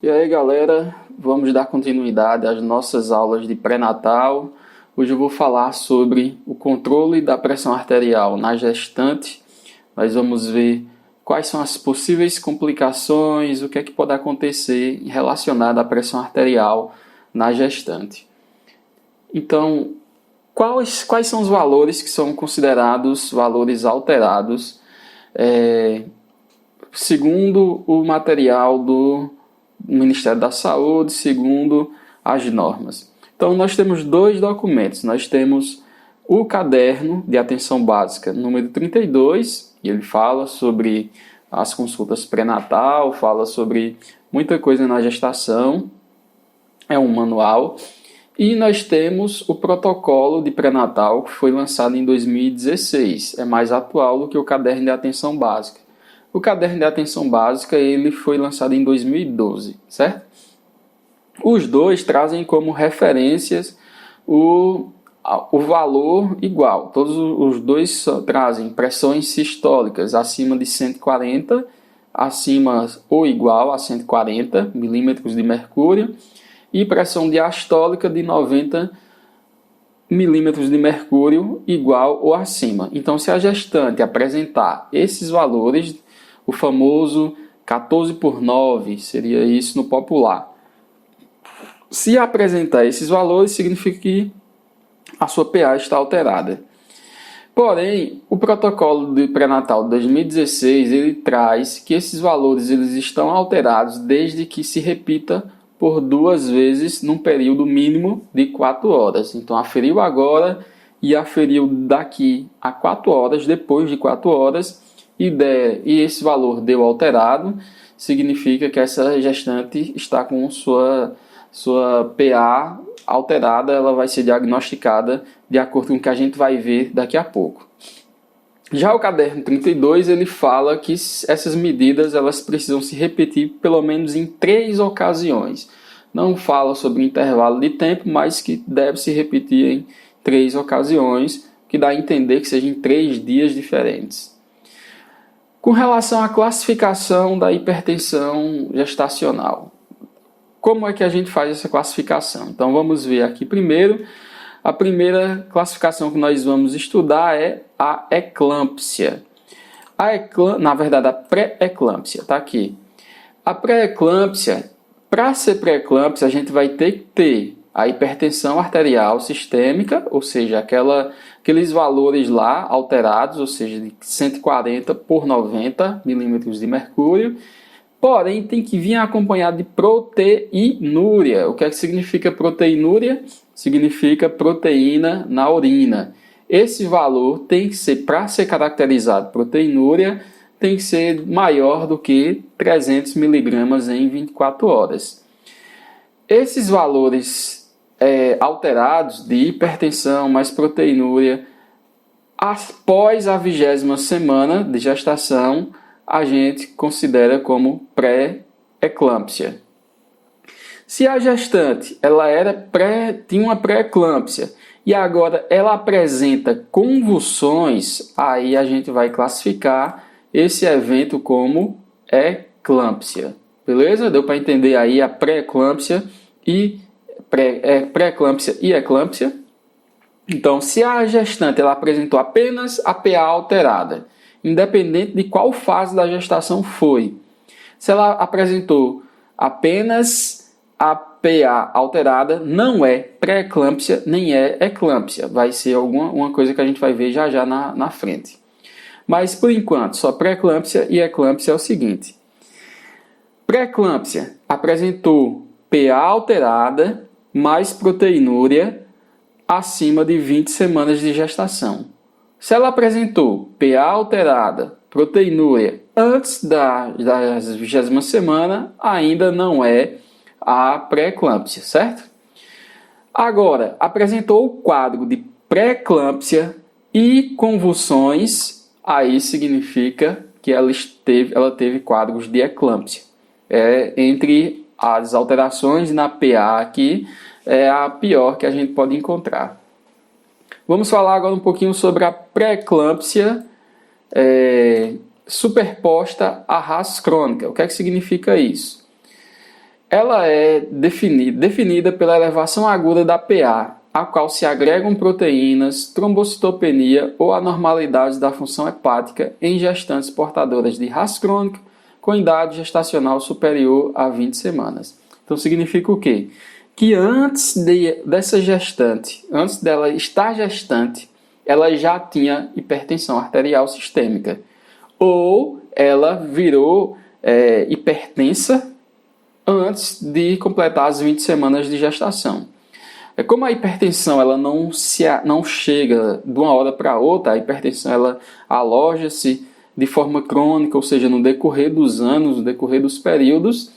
E aí galera, vamos dar continuidade às nossas aulas de pré-natal. Hoje eu vou falar sobre o controle da pressão arterial na gestante. Nós vamos ver quais são as possíveis complicações, o que é que pode acontecer relacionado à pressão arterial na gestante. Então, quais são os valores que são considerados valores alterados segundo o material do Ministério da Saúde, segundo as normas? Então, nós temos dois documentos. Nós temos o caderno de atenção básica número 32, e ele fala sobre as consultas pré-natal, fala sobre muita coisa na gestação, é um manual. E nós temos o protocolo de pré-natal, que foi lançado em 2016, é mais atual do que o caderno de atenção básica. O caderno de atenção básica ele foi lançado em 2012, certo? Os dois trazem como referências o valor igual. Todos os dois trazem pressões sistólicas acima de 140, acima ou igual a 140 milímetros de mercúrio, e pressão diastólica de 90 milímetros de mercúrio igual ou acima. Então, se a gestante apresentar esses valores, o famoso 14/9, seria isso no popular. Se apresentar esses valores, significa que a sua PA está alterada. Porém, o protocolo de pré-natal de 2016, ele traz que esses valores eles estão alterados desde que se repita por 2 vezes num período mínimo de 4 horas. Então, aferiu agora e aferiu daqui a 4 horas, depois de 4 horas, e esse valor deu alterado, significa que essa gestante está com sua PA alterada, ela vai ser diagnosticada de acordo com o que a gente vai ver daqui a pouco. Já o caderno 32, ele fala que essas medidas elas precisam se repetir pelo menos em 3 ocasiões. Não fala sobre intervalo de tempo, mas que deve se repetir em 3 ocasiões, que dá a entender que seja em 3 dias diferentes. Com relação à classificação da hipertensão gestacional, como é que a gente faz essa classificação? Então vamos ver aqui primeiro. A primeira classificação que nós vamos estudar é a eclâmpsia. Na verdade, a pré-eclâmpsia, está aqui. A pré-eclâmpsia, para ser pré-eclâmpsia, a gente vai ter que ter a hipertensão arterial sistêmica, ou seja, aqueles valores lá alterados, ou seja, de 140/90 milímetros de mercúrio. Porém, tem que vir acompanhado de proteinúria. O que é que significa proteinúria? Significa proteína na urina. Esse valor tem que ser, para ser caracterizado proteinúria, tem que ser maior do que 300 miligramas em 24 horas. Esses valores alterados de hipertensão mais proteinúria, após a 20ª semana de gestação, a gente considera como pré-eclâmpsia. Se a gestante tinha uma pré-eclâmpsia e agora ela apresenta convulsões, aí a gente vai classificar esse evento como eclâmpsia. Beleza? Deu para entender aí a pré-eclâmpsia e eclâmpsia. Então, se a gestante ela apresentou apenas a PA alterada, independente de qual fase da gestação foi. Se ela apresentou apenas a PA alterada, não é pré-eclâmpsia nem é eclâmpsia. Vai ser uma coisa que a gente vai ver já na frente. Mas, por enquanto, só pré-eclâmpsia e eclâmpsia é o seguinte. Pré-eclâmpsia apresentou PA alterada mais proteinúria acima de 20 semanas de gestação. Se ela apresentou PA alterada, proteinúria, antes da 20ª semana, ainda não é a pré-eclâmpsia, certo? Agora, apresentou o quadro de pré-eclâmpsia e convulsões, aí significa que ela teve quadros de eclâmpsia. Entre as alterações na PA aqui, é a pior que a gente pode encontrar. Vamos falar agora um pouquinho sobre a pré-eclâmpsia superposta à RAS crônica. O que é que significa isso? ela é definida pela elevação aguda da PA, a qual se agregam proteínas, trombocitopenia ou anormalidades da função hepática em gestantes portadoras de RAS crônica com idade gestacional superior a 20 semanas. Então significa o quê? Que antes dessa gestante, antes dela estar gestante, ela já tinha hipertensão arterial sistêmica. Ou ela virou hipertensa antes de completar as 20 semanas de gestação. Como a hipertensão ela não chega de uma hora para outra, a hipertensão ela aloja-se de forma crônica, ou seja, no decorrer dos anos, no decorrer dos períodos.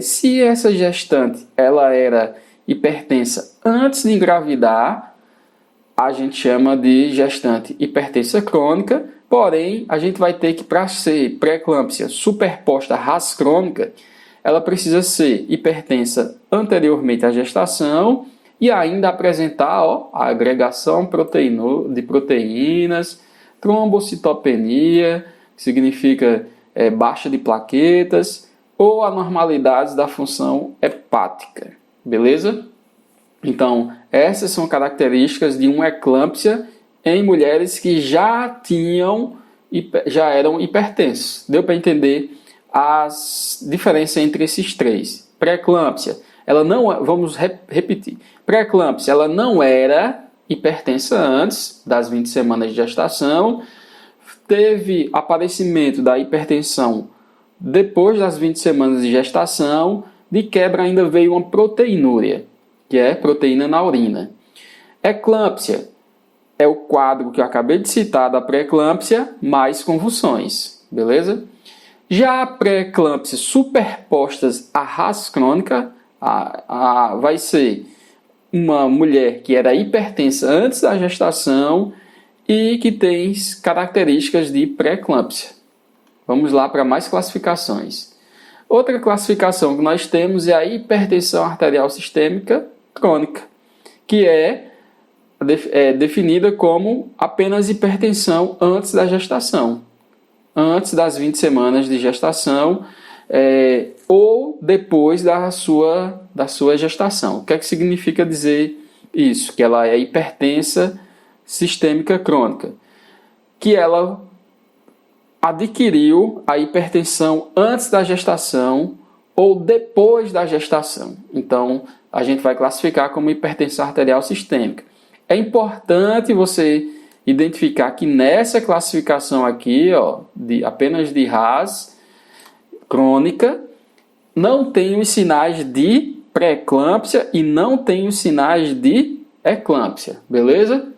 Se essa gestante ela era hipertensa antes de engravidar, a gente chama de gestante hipertensa crônica, porém a gente vai ter que, para ser pré-eclâmpsia superposta à RAS crônica, ela precisa ser hipertensa anteriormente à gestação e ainda apresentar a agregação de proteínas, trombocitopenia, que significa baixa de plaquetas, ou anormalidades da função hepática, beleza? Então, essas são características de uma eclâmpsia em mulheres que já eram hipertensas. Deu para entender as diferenças entre esses três? Pré-eclâmpsia, ela não, vamos repetir. Pré-eclâmpsia, ela não era hipertensa antes das 20 semanas de gestação, teve aparecimento da hipertensão depois das 20 semanas de gestação, de quebra ainda veio uma proteinúria, que é proteína na urina. Eclâmpsia é o quadro que eu acabei de citar da pré-eclâmpsia, mais convulsões, beleza? Já a pré-eclâmpsia superpostas à RAS crônica, vai ser uma mulher que era hipertensa antes da gestação e que tem características de pré-eclâmpsia. Vamos lá para mais classificações. Outra classificação que nós temos é a hipertensão arterial sistêmica crônica, que é definida como apenas hipertensão antes da gestação, antes das 20 semanas de gestação ou depois da sua gestação. O que é que significa dizer isso? Que ela é hipertensa sistêmica crônica, que ela adquiriu a hipertensão antes da gestação ou depois da gestação. Então, a gente vai classificar como hipertensão arterial sistêmica. É importante você identificar que nessa classificação aqui, apenas de RAS crônica, não tem os sinais de pré-eclâmpsia e não tem os sinais de eclâmpsia, beleza?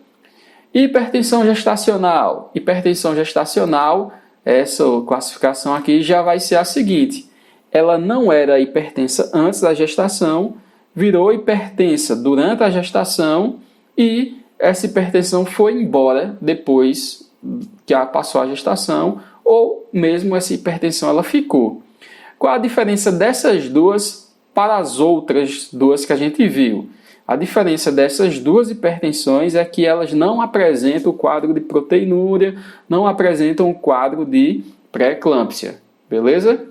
Hipertensão gestacional. Hipertensão gestacional, essa classificação aqui já vai ser a seguinte: ela não era hipertensa antes da gestação, virou hipertensa durante a gestação e essa hipertensão foi embora depois que passou a gestação, ou mesmo essa hipertensão ela ficou. Qual a diferença dessas duas para as outras duas que a gente viu? A diferença dessas duas hipertensões é que elas não apresentam o quadro de proteinúria, não apresentam o quadro de pré-eclâmpsia, beleza?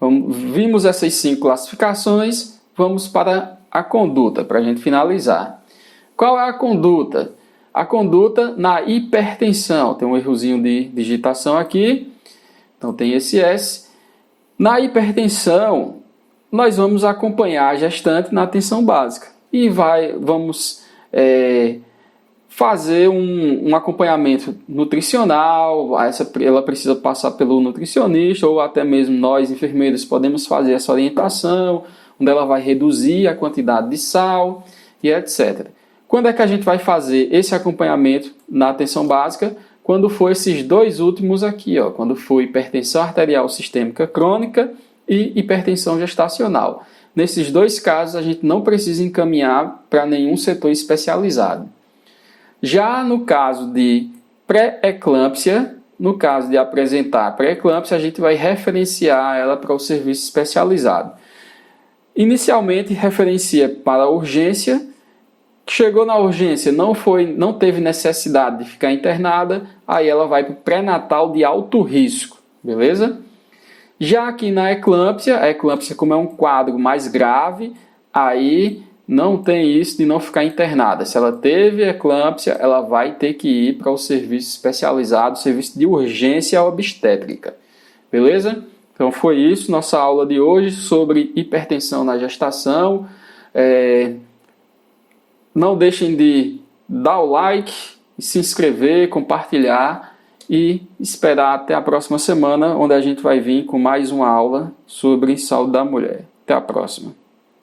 Vimos essas 5 classificações, vamos para a conduta, para a gente finalizar. Qual é a conduta? A conduta na hipertensão, tem um errozinho de digitação aqui, então tem esse S. Na hipertensão, nós vamos acompanhar a gestante na atenção básica e vamos fazer um acompanhamento nutricional. Ela precisa passar pelo nutricionista ou até mesmo nós, enfermeiros, podemos fazer essa orientação, onde ela vai reduzir a quantidade de sal e etc. Quando é que a gente vai fazer esse acompanhamento na atenção básica? Quando for esses dois últimos aqui, quando for hipertensão arterial sistêmica crônica e hipertensão gestacional. Nesses dois casos, a gente não precisa encaminhar para nenhum setor especializado. Já no caso de pré-eclâmpsia, no caso de apresentar pré-eclâmpsia, a gente vai referenciar ela para o serviço especializado. Inicialmente, referencia para a urgência. Chegou na urgência, não teve necessidade de ficar internada, aí ela vai para o pré-natal de alto risco, beleza? Já aqui na eclâmpsia, a eclâmpsia como é um quadro mais grave, aí não tem isso de não ficar internada. Se ela teve eclâmpsia, ela vai ter que ir para o serviço especializado, serviço de urgência obstétrica. Beleza? Então foi isso, nossa aula de hoje sobre hipertensão na gestação. Não deixem de dar o like, se inscrever, compartilhar e esperar até a próxima semana, onde a gente vai vir com mais uma aula sobre saúde da mulher. Até a próxima.